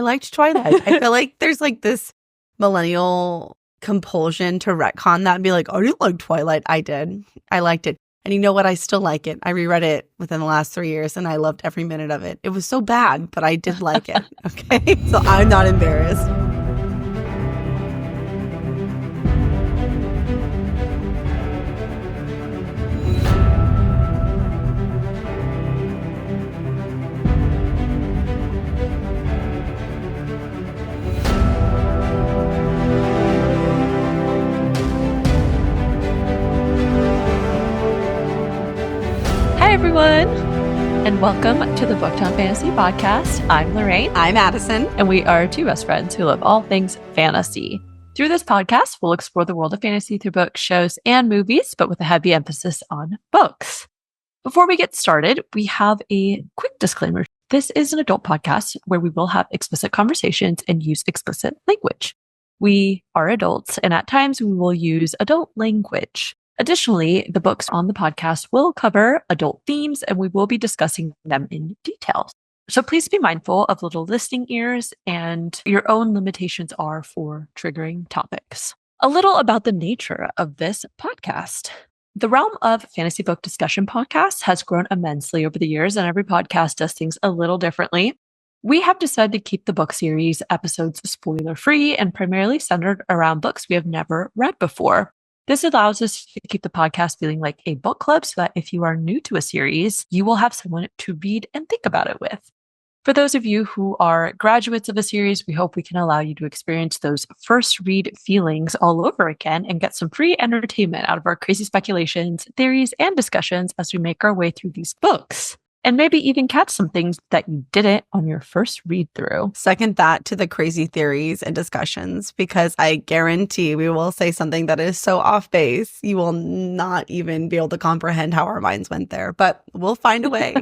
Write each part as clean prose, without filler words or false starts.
liked Twilight. I feel like there's like this millennial compulsion to retcon that and be like, I didn't like Twilight. I did. I liked it. And you know what? I still like it. I reread it within the last 3 years and I loved every minute of it. It was so bad, but I did like it. Okay. So I'm not embarrassed. Hi, everyone, and welcome to the Booktown Fantasy Podcast. I'm Lorraine. I'm Addison. And we are two best friends who love all things fantasy. Through this podcast, we'll explore the world of fantasy through books, shows, and movies, but with a heavy emphasis on books. Before we get started, we have a quick disclaimer. This is an adult podcast where we will have explicit conversations and use explicit language. We are adults, and at times we will use adult language. Additionally, the books on the podcast will cover adult themes and we will be discussing them in detail. So please be mindful of little listening ears and your own limitations are for triggering topics. A little about the nature of this podcast. The realm of fantasy book discussion podcasts has grown immensely over the years, and every podcast does things a little differently. We have decided to keep the book series episodes spoiler-free and primarily centered around books we have never read before. This allows us to keep the podcast feeling like a book club so that if you are new to a series, you will have someone to read and think about it with. For those of you who are graduates of a series, we hope we can allow you to experience those first read feelings all over again and get some free entertainment out of our crazy speculations, theories, and discussions as we make our way through these books. And maybe even catch some things that you didn't on your first read through. Second that to the crazy theories and discussions, because I guarantee we will say something that is so off base, you will not even be able to comprehend how our minds went there, but we'll find a way.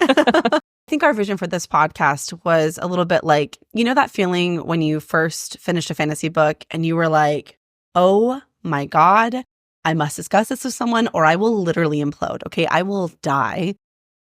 I think our vision for this podcast was a little bit like, you know, that feeling when you first finished a fantasy book and you were like, oh my God, I must discuss this with someone or I will literally implode. Okay, I will die.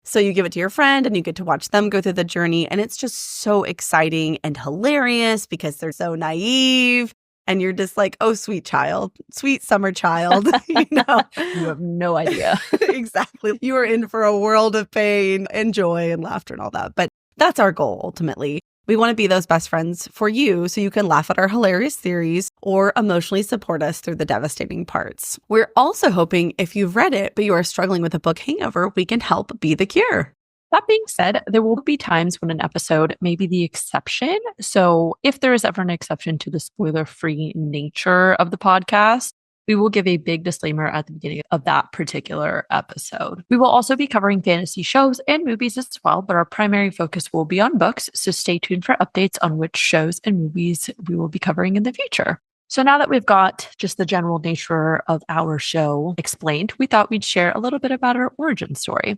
So you give it to your friend and you get to watch them go through the journey. And it's just so exciting and hilarious because they're so naive. And you're just like, oh, sweet child, sweet summer child. You know? You have no idea. Exactly. You are in for a world of pain and joy and laughter and all that. But that's our goal, ultimately. We want to be those best friends for you so you can laugh at our hilarious theories or emotionally support us through the devastating parts. We're also hoping if you've read it, but you are struggling with a book hangover, we can help be the cure. That being said, there will be times when an episode may be the exception. So if there is ever an exception to the spoiler-free nature of the podcast, we will give a big disclaimer at the beginning of that particular episode. We will also be covering fantasy shows and movies as well, but our primary focus will be on books. So stay tuned for updates on which shows and movies we will be covering in the future. So now that we've got just the general nature of our show explained, we thought we'd share a little bit about our origin story.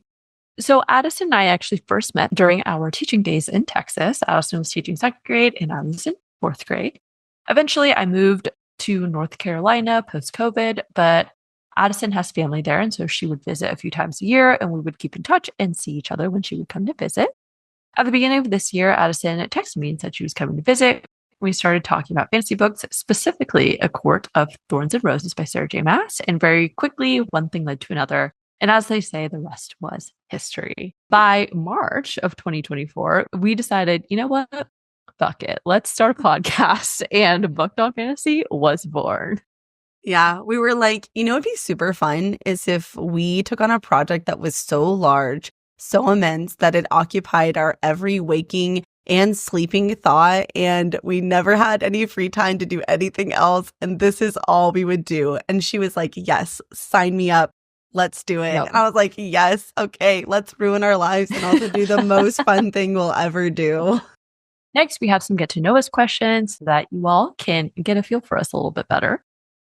So Addison and I actually first met during our teaching days in Texas. Addison was teaching second grade and I was in fourth grade. Eventually, I moved to North Carolina post-COVID, but Addison has family there, and so she would visit a few times a year, and we would keep in touch and see each other when she would come to visit. At the beginning of this year, Addison texted me and said she was coming to visit. We started talking about fantasy books, specifically A Court of Thorns and Roses by Sarah J. Maas, and very quickly, one thing led to another. And as they say, the rest was history. By March of 2024, we decided, you know what? Fuck it. Let's start a podcast. And Booktown Fantasy was born. Yeah, we were like, you know, it'd be super fun is if we took on a project that was so large, so immense that it occupied our every waking and sleeping thought. And we never had any free time to do anything else. And this is all we would do. And she was like, yes, sign me up. Let's do it. Yep. And I was like, yes, okay, let's ruin our lives and also do the most fun thing we'll ever do. Next, we have some get to know us questions so that you all can get a feel for us a little bit better.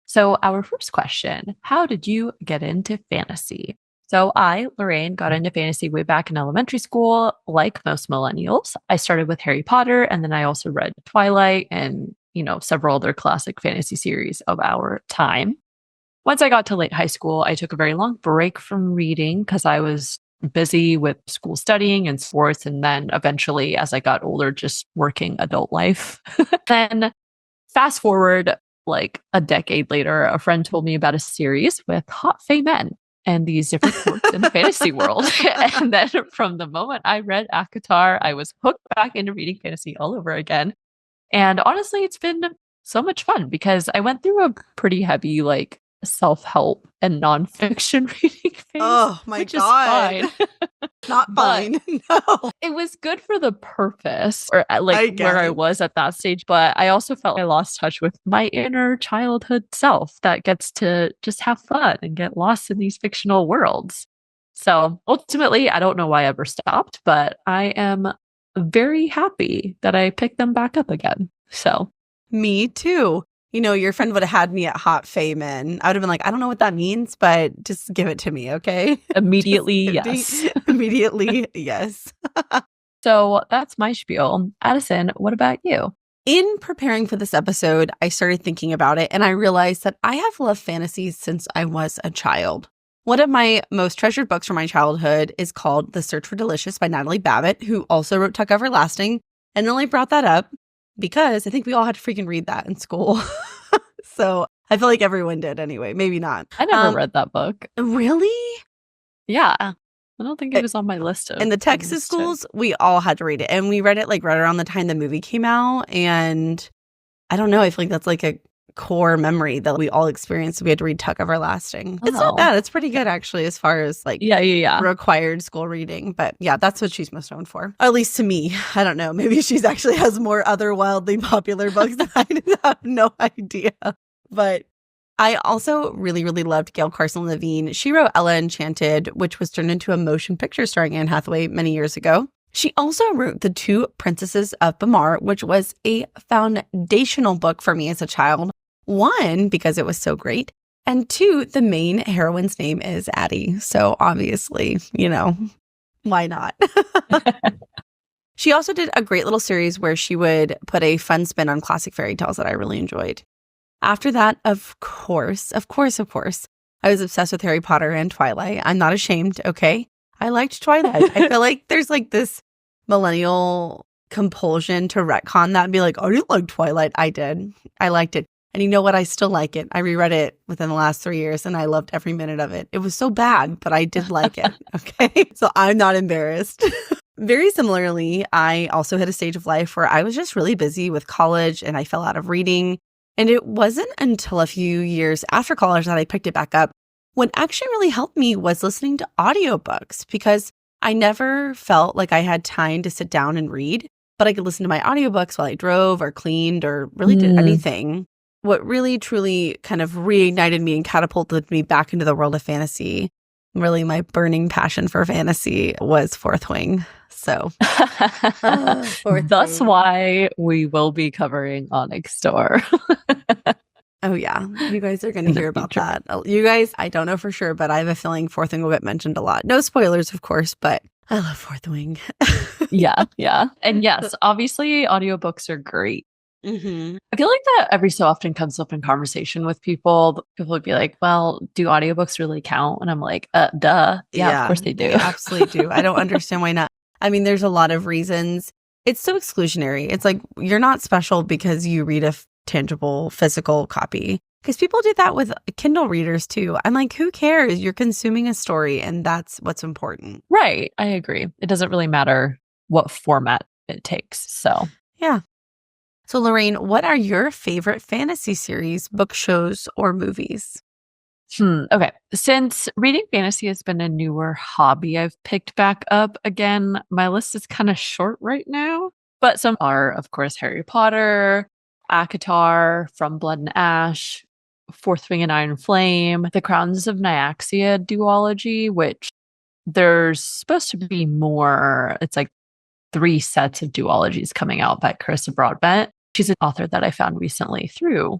So our first question, how did you get into fantasy? So I, Lorraine, got into fantasy way back in elementary school. Like most millennials, I started with Harry Potter, and then I also read Twilight and, several other classic fantasy series of our time. Once I got to late high school, I took a very long break from reading because I was busy with school studying and sports. And then eventually, as I got older, just working adult life. Then fast forward like a decade later, a friend told me about a series with hot fae men and these different quirks in the fantasy world. And then from the moment I read ACOTAR, I was hooked back into reading fantasy all over again. And honestly, it's been so much fun because I went through a pretty heavy, like, self-help and nonfiction reading phase. Oh my which God. Is fine. Not fine. No. It was good for the purpose or like I where I was at that stage. But I also felt I lost touch with my inner childhood self that gets to just have fun and get lost in these fictional worlds. So ultimately, I don't know why I ever stopped, but I am very happy that I picked them back up again. So me too. You know, your friend would have had me at hot fae men. I would have been like, I don't know what that means, but just give it to me, okay? Immediately, yes. Immediately, yes. So that's my spiel. Addison, what about you? In preparing for this episode, I started thinking about it and I realized that I have loved fantasy since I was a child. One of my most treasured books from my childhood is called The Search for Delicious by Natalie Babbitt, who also wrote Tuck Everlasting. And only brought that up because I think we all had to freaking read that in school. So I feel like everyone did anyway. Maybe not. I never read that book. Really? Yeah. I don't think it was on my list. In the Texas schools, we all had to read it. And we read it like right around the time the movie came out. And I don't know. I feel like that's like a core memory that we all experienced. We had to read Tuck Everlasting. It's not bad. It's pretty good actually as far as like required school reading. But yeah, that's what she's most known for. Or at least to me. I don't know. Maybe she's actually has more other wildly popular books that I have no idea. But I also really, really loved Gail Carson Levine. She wrote Ella Enchanted, which was turned into a motion picture starring Anne Hathaway many years ago. She also wrote The Two Princesses of Bamar, which was a foundational book for me as a child. One, because it was so great. And two, the main heroine's name is Addie. So obviously, you know, why not? She also did a great little series where she would put a fun spin on classic fairy tales that I really enjoyed. After that, of course, I was obsessed with Harry Potter and Twilight. I'm not ashamed, okay? I liked Twilight. I feel like there's like this millennial compulsion to retcon that and be like, I didn't like Twilight. I did. I liked it. And you know what? I still like it. I reread it within the last 3 years and I loved every minute of it. It was so bad, but I did like it. Okay. So I'm not embarrassed. Very similarly, I also hit a stage of life where I was just really busy with college and I fell out of reading. And it wasn't until a few years after college that I picked it back up. What actually really helped me was listening to audiobooks because I never felt like I had time to sit down and read, but I could listen to my audiobooks while I drove or cleaned or really did anything. What really, truly kind of reignited me and catapulted me back into the world of fantasy, really my burning passion for fantasy, was Fourth Wing. So that's why we will be covering Onyx Door. Oh, yeah. You guys are going to hear about that. You guys, I don't know for sure, but I have a feeling Fourth Wing will get mentioned a lot. No spoilers, of course, but I love Fourth Wing. Yeah. And yes, obviously audiobooks are great. Mm-hmm. I feel like that every so often comes up in conversation with people. People would be like, well, do audiobooks really count? And I'm like, duh. Yeah, of course they do. They absolutely do. I don't understand why not. I mean, there's a lot of reasons. It's so exclusionary. It's like you're not special because you read a tangible physical copy. Because people do that with Kindle readers too. I'm like, who cares? You're consuming a story and that's what's important. Right. I agree. It doesn't really matter what format it takes. So, yeah. So, Lorraine, what are your favorite fantasy series, book shows, or movies? Okay. Since reading fantasy has been a newer hobby I've picked back up again, my list is kind of short right now. But some are, of course, Harry Potter, ACOTAR, From Blood and Ash, Fourth Wing and Iron Flame, The Crowns of Nyaxia duology, which there's supposed to be more. It's like 3 sets of duologies coming out by Carissa Broadbent. She's an author that I found recently through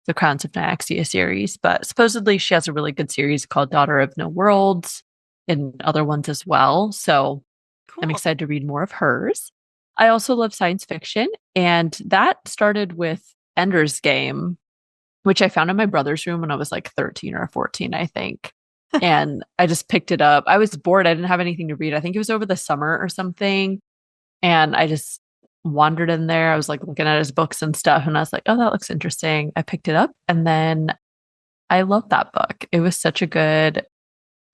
the Crowns of Nyaxia series, but supposedly she has a really good series called Daughter of No Worlds and other ones as well. So cool. I'm excited to read more of hers. I also love science fiction, and that started with Ender's Game, which I found in my brother's room when I was like 13 or 14, I think. And I just picked it up. I was bored. I didn't have anything to read. I think it was over the summer or something. And I just wandered in there. I was like looking at his books and stuff. And I was like, oh, that looks interesting. I picked it up. And then I loved that book. It was such a good,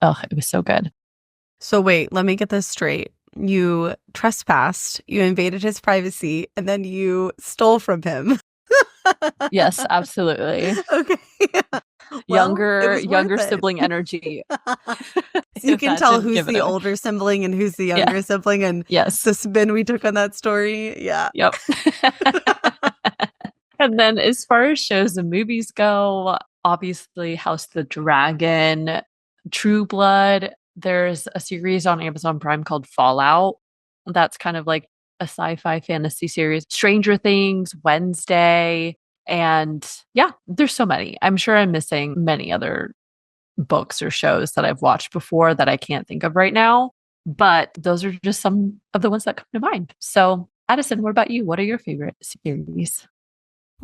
oh, it was so good. So wait, let me get this straight. You trespassed, you invaded his privacy, and then you stole from him. Yes, absolutely. Okay. Well, it was younger worth it. sibling energy. You can tell who's given the him. older sibling and who's the younger sibling, and Yes. the spin we took on that story. Yeah. Yep. And then as far as shows and movies go, obviously House of the Dragon, True Blood. There's a series on Amazon Prime called Fallout. That's kind of like a sci-fi fantasy series. Stranger Things, Wednesday, and yeah, there's so many. I'm sure I'm missing many other books or shows that I've watched before that I can't think of right now, but those are just some of the ones that come to mind. So, Addison, what about you? What are your favorite series?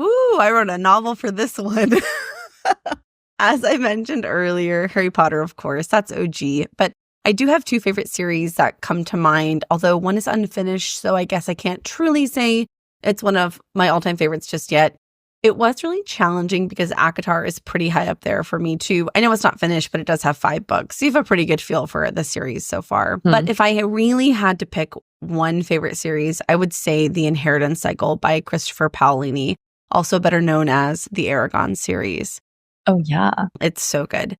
Ooh, I wrote a novel for this one. As I mentioned earlier, Harry Potter, of course, that's OG. But I do have two favorite series that come to mind, although one is unfinished, so I guess I can't truly say it's one of my all-time favorites just yet. It was really challenging because ACOTAR is pretty high up there for me, too. I know it's not finished, but it does have 5 books. So you have a pretty good feel for the series so far. But if I really had to pick one favorite series, I would say The Inheritance Cycle by Christopher Paolini, also better known as the Aragon series. Oh, yeah. It's so good.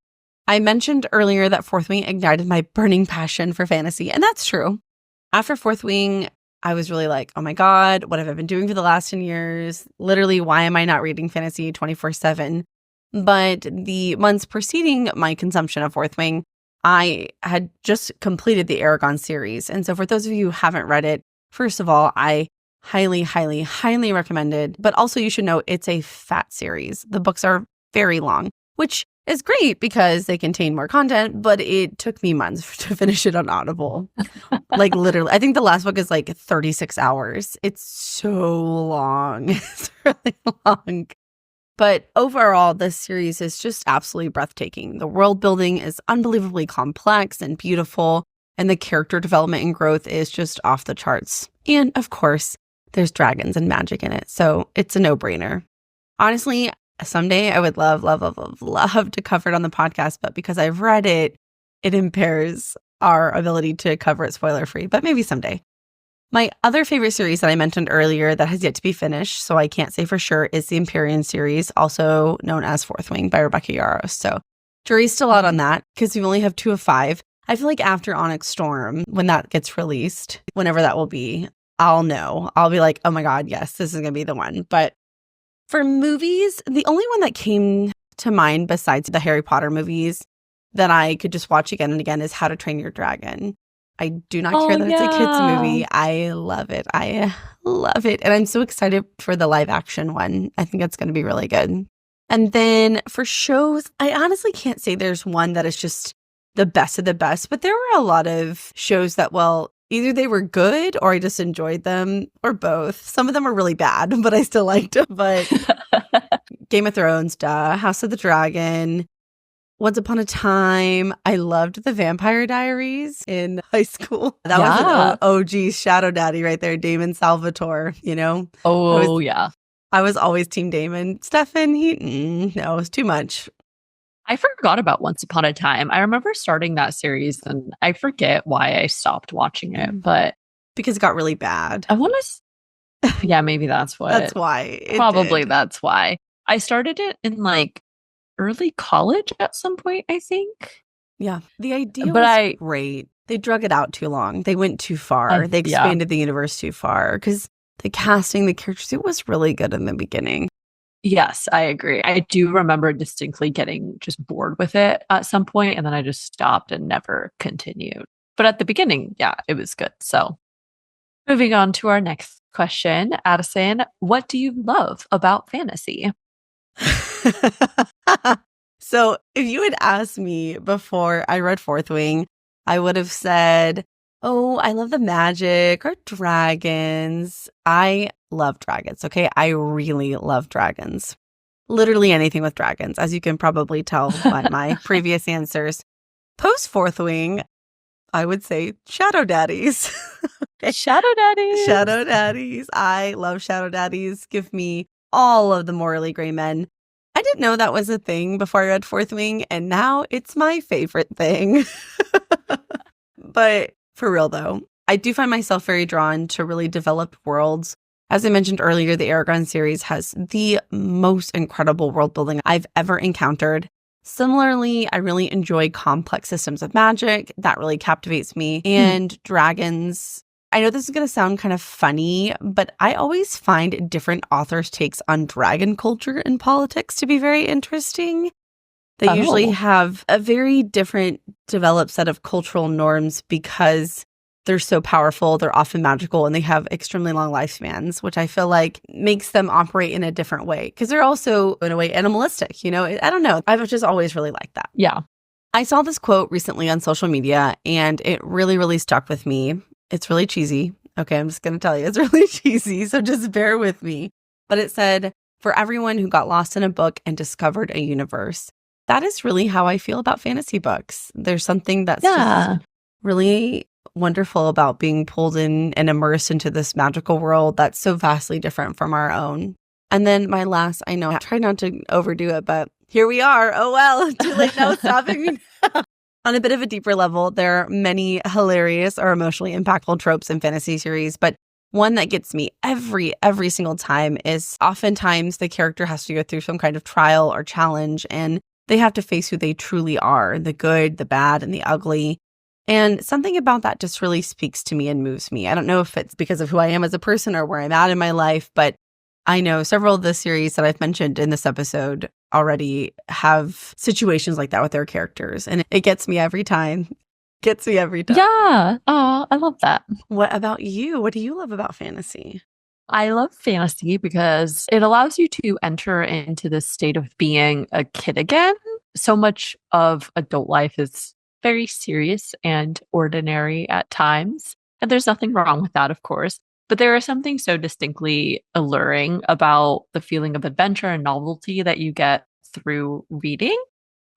I mentioned earlier that Fourth Wing ignited my burning passion for fantasy, and that's true. After Fourth Wing, I was really like, oh my God, what have I been doing for the last 10 years? Literally, why am I not reading fantasy 24/7? But the months preceding my consumption of Fourth Wing, I had just completed the Aragon series. And so for those of you who haven't read it, first of all, I highly, highly, highly recommend it. But also you should know it's a fat series. The books are very long, which is great because they contain more content, but it took me months to finish it on Audible. Like literally, I think the last book is like 36 hours. It's so long. It's really long. But overall, this series is just absolutely breathtaking. The world building is unbelievably complex and beautiful, and the character development and growth is just off the charts. And of course, there's dragons and magic in it, so it's a no-brainer. Honestly, someday I would love to cover it on the podcast, but because I've read it, it impairs our ability to cover it spoiler-free, but maybe someday. My other favorite series that I mentioned earlier that has yet to be finished, so I can't say for sure, is the Empyrean series, also known as Fourth Wing by Rebecca Yarros. So jury's still out on that because we only have 2 of 5. I feel like after Onyx Storm, when that gets released, whenever that will be, I'll know. I'll be like, oh my God, yes, this is going to be the one. But for movies, the only one that came to mind besides the Harry Potter movies that I could just watch again and again is How to Train Your Dragon. I do not care that it's a kids movie. I love it. I love it. And I'm so excited for the live action one. I think it's going to be really good. And then for shows, I honestly can't say there's one that is just the best of the best, but there were a lot of shows that, well, either they were good or I just enjoyed them or both. Some of them were really bad, but I still liked them. But Game of Thrones, House of the Dragon, Once Upon a Time. I loved The Vampire Diaries in high school. That was an OG shadow daddy right there, Damon Salvatore, you know? Oh, I was always Team Damon. Stefan, no, it was too much. I forgot about Once Upon a Time. I remember starting that series and I forget why I stopped watching it, but because it got really bad. I want to, yeah, maybe that's what. That's why. Probably that's why. I started it in like early college at some point, I think. Yeah. The idea was great. They drug it out too long. They went too far. They expanded the universe too far because the casting, the characters, it was really good in the beginning. Yes, I agree. I do remember distinctly getting just bored with it at some point, and then I just stopped and never continued. But at the beginning, yeah, it was good. So moving on to our next question, Addison, what do you love about fantasy? So if you had asked me before I read Fourth Wing, I would have said, oh, I love the magic or dragons. I love dragons, okay? I really love dragons. Literally anything with dragons, as you can probably tell by my previous answers. Post Fourth Wing, I would say Shadow Daddies. Shadow Daddies. Shadow Daddies. I love Shadow Daddies. Give me all of the morally gray men. I didn't know that was a thing before I read Fourth Wing, and now it's my favorite thing. But for real, though, I do find myself very drawn to really developed worlds. As I mentioned earlier, the Aragon series has the most incredible world building I've ever encountered. Similarly, I really enjoy complex systems of magic. That really captivates me. And dragons. I know this is going to sound kind of funny, but I always find different authors' takes on dragon culture and politics to be very interesting. They usually have a very different developed set of cultural norms because they're so powerful, they're often magical, and they have extremely long lifespans, which I feel like makes them operate in a different way. Because they're also, in a way, animalistic, I don't know. I've just always really liked that. Yeah. I saw this quote recently on social media, and it really, really stuck with me. It's really cheesy. Okay, I'm just going to tell you, it's really cheesy, so just bear with me. But it said, "For everyone who got lost in a book and discovered a universe." That is really how I feel about fantasy books. There's something that's just really wonderful about being pulled in and immersed into this magical world that's so vastly different from our own. And then my last, I know, I try not to overdo it, but here we are. Oh, well, too late now, stopping me. On a bit of a deeper level, there are many hilarious or emotionally impactful tropes in fantasy series, but one that gets me every single time is oftentimes the character has to go through some kind of trial or challenge, and they have to face who they truly are, the good, the bad, and the ugly. And something about that just really speaks to me and moves me. I don't know if it's because of who I am as a person or where I'm at in my life, but I know several of the series that I've mentioned in this episode already have situations like that with their characters. And it gets me every time. Yeah. Oh, I love that. What about you? What do you love about fantasy? I love fantasy because it allows you to enter into this state of being a kid again. So much of adult life is very serious and ordinary at times. And there's nothing wrong with that, of course. But there is something so distinctly alluring about the feeling of adventure and novelty that you get through reading.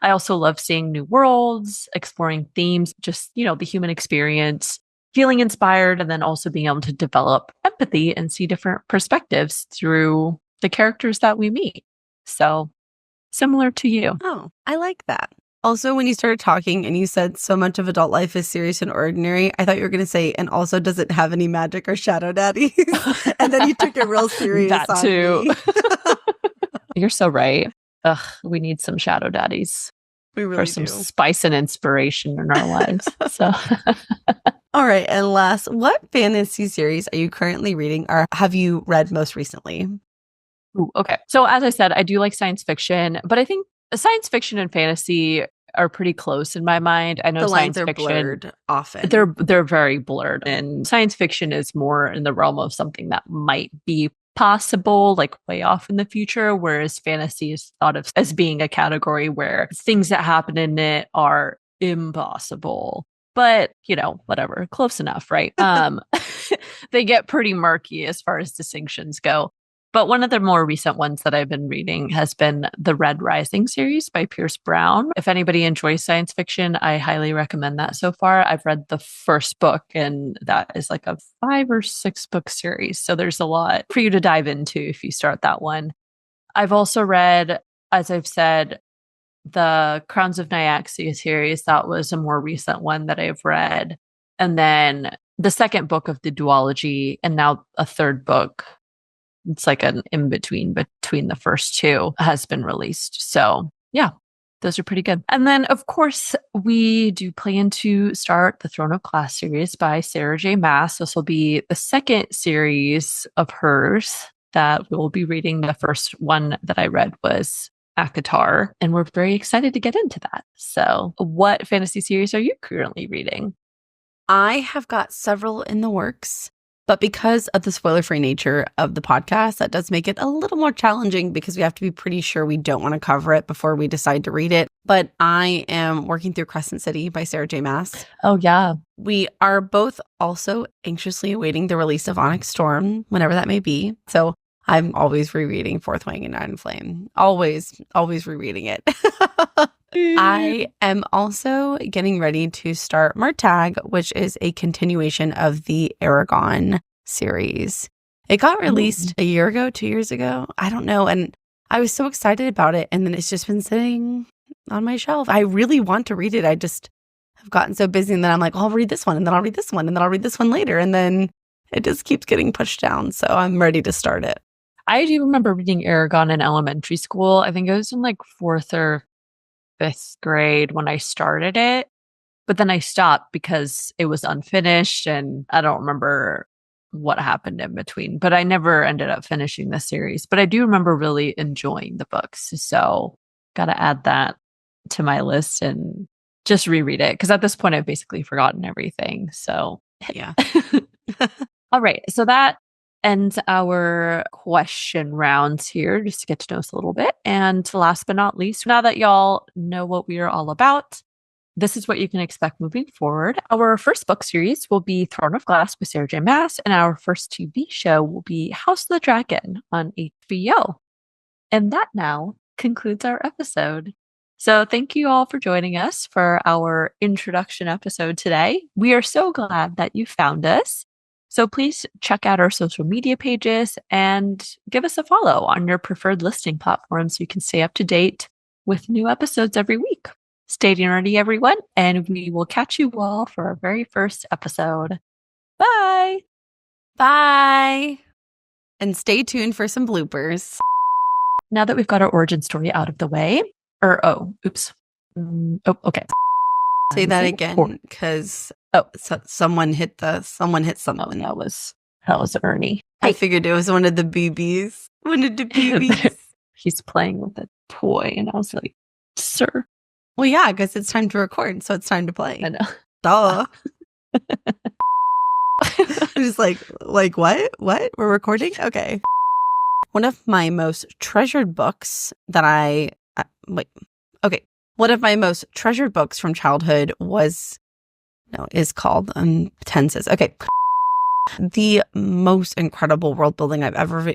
I also love seeing new worlds, exploring themes, just, the human experience, feeling inspired, and then also being able to develop empathy and see different perspectives through the characters that we meet. So similar to you. Oh, I like that. Also, when you started talking and you said so much of adult life is serious and ordinary, I thought you were going to say, and also does it have any magic or shadow daddies? And then you took it real serious. That on too. me. You're so right. Ugh, we need some shadow daddies. We really for some do. Spice and inspiration in our lives. So, all right. And last, what fantasy series are you currently reading or have you read most recently? Ooh, okay. So as I said, I do like science fiction, but I think science fiction and fantasy are pretty close in my mind. I know the lines science are fiction, blurred often. They're very blurred, and science fiction is more in the realm of something that might be possible, like way off in the future, whereas fantasy is thought of as being a category where things that happen in it are impossible. But, whatever, close enough, right? They get pretty murky as far as distinctions go. But one of the more recent ones that I've been reading has been the Red Rising series by Pierce Brown. If anybody enjoys science fiction, I highly recommend that so far. I've read the first book, and that is like a 5 or 6 book series. So there's a lot for you to dive into if you start that one. I've also read, as I've said, the Crowns of Nyaxia series. That was a more recent one that I've read. And then the second book of the duology, and now a third book. It's like an in-between between the first two has been released. So yeah, those are pretty good. And then, of course, we do plan to start the Throne of Glass series by Sarah J. Maas. This will be the second series of hers that we'll be reading. The first one that I read was ACOTAR, and we're very excited to get into that. So what fantasy series are you currently reading? I have got several in the works. But because of the spoiler-free nature of the podcast, that does make it a little more challenging because we have to be pretty sure we don't want to cover it before we decide to read it. But I am working through Crescent City by Sarah J. Maas. Oh, yeah. We are both also anxiously awaiting the release of Onyx Storm, whenever that may be. So I'm always rereading Fourth Wing and Iron Flame. Always rereading it. I am also getting ready to start Murtag, which is a continuation of the Aragon series. It got released a year ago, 2 years ago. I don't know. And I was so excited about it. And then it's just been sitting on my shelf. I really want to read it. I just have gotten so busy. And then I'm like, I'll read this one. And then I'll read this one. And then I'll read this one later. And then it just keeps getting pushed down. So I'm ready to start it. I do remember reading Aragon in elementary school. I think it was in like 4th or 5th grade when I started it. But then I stopped because it was unfinished and I don't remember what happened in between. But I never ended up finishing the series. But I do remember really enjoying the books. So got to add that to my list and just reread it. Because at this point, I've basically forgotten everything. So yeah. All right. So that ends our question rounds here, just to get to know us a little bit. And last but not least, now that y'all know what we are all about, this is what you can expect moving forward. Our first book series will be Throne of Glass by Sarah J. Maas, and our first TV show will be House of the Dragon on HBO. And that now concludes our episode. So thank you all for joining us for our introduction episode today. We are so glad that you found us. So please check out our social media pages and give us a follow on your preferred listening platform so you can stay up to date with new episodes every week. Stay nerdy, everyone, and we will catch you all for our very first episode. Bye! Bye! And stay tuned for some bloopers. Now that we've got our origin story out of the way, okay. Say that again, because someone hit something. That was Ernie. I figured it was one of the BBs. One of the BBs. He's playing with a toy, and I was like, "Sir." Well, yeah, because it's time to record, so it's time to play. I know. Duh. I'm just like what? What? We're recording? Okay. One of my most treasured books that one of my most treasured books from childhood is called Tenses. Okay. The most incredible world building I've ever